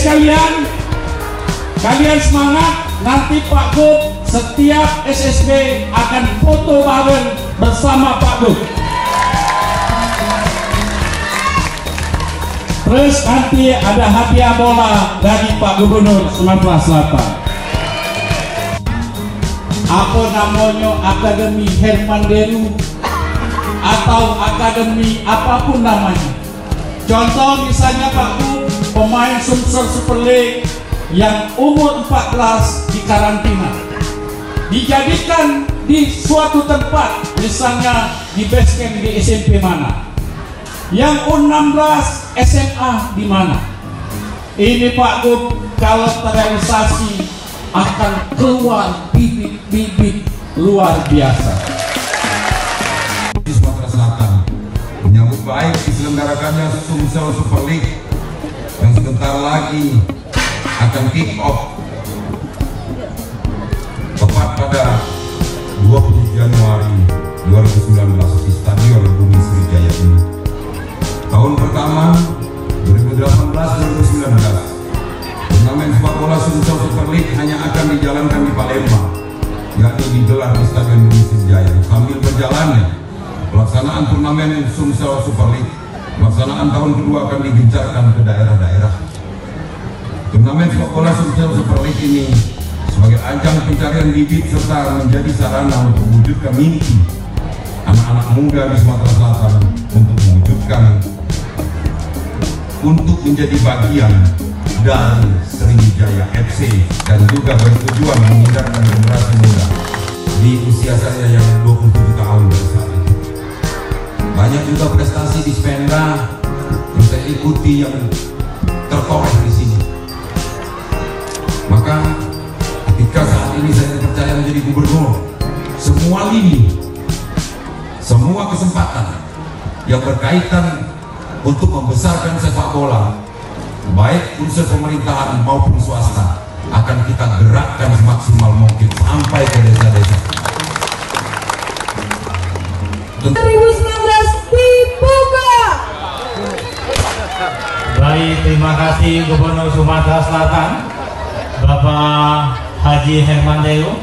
sekalian, kalian semangat. Nanti Pak Gub setiap SSB akan foto bareng bersama Pak Gub. Terus nanti ada hadiah bola dari Pak Gubernur Sumatera Selatan. Apa namanya, Akademi Herman Deru atau akademi apapun namanya. Contoh misalnya Pak Gub, pemain Sumsel Super League yang umur 14 dikarantina, dijadikan di suatu tempat, misalnya di base camp di SMP mana, yang U16 SMA di mana. Ini Pak Gub kalau terrealisasi akan keluar bibit-bibit luar biasa. Di Sumatera Selatan menyambut baik diselenggarakannya Sumsel Super League yang sebentar lagi akan kick off tepat pada 20 Januari 2019 di Stadion Bumi Sriwijaya ini. Tahun pertama 2018-2019 turnamen sepak bola Sumsel Super League hanya akan dijalankan di Palembang, yakni digelar di Stadion Bumi Sriwijaya. Sambil berjalannya pelaksanaan turnamen Sumsel Super League, pelaksanaan tahun kedua akan digencarkan ke daerah-daerah. Turnamen sepak bola Sumsel Super League ini sebagai ajang pencarian bibit serta menjadi sarana untuk mewujudkan mimpi anak-anak muda di Sumatera Selatan untuk menjadi bagian dari Sriwijaya FC dan juga bertujuan mengingatkan generasi muda di usia saya yang 27 tahun dari saat itu. Banyak juga prestasi di Spenda yang saya ikuti yang tertoreh di sini. Maka ketika saat ini saya dipercaya menjadi gubernur, semua lini, semua kesempatan yang berkaitan untuk membesarkan sepak bola, baik unsur pemerintahan maupun swasta, akan kita gerakkan semaksimal mungkin sampai ke desa-desa. 2019 dibuka. Baik, terima kasih Gubernur Sumatera Selatan Bapak Haji Herman Deru.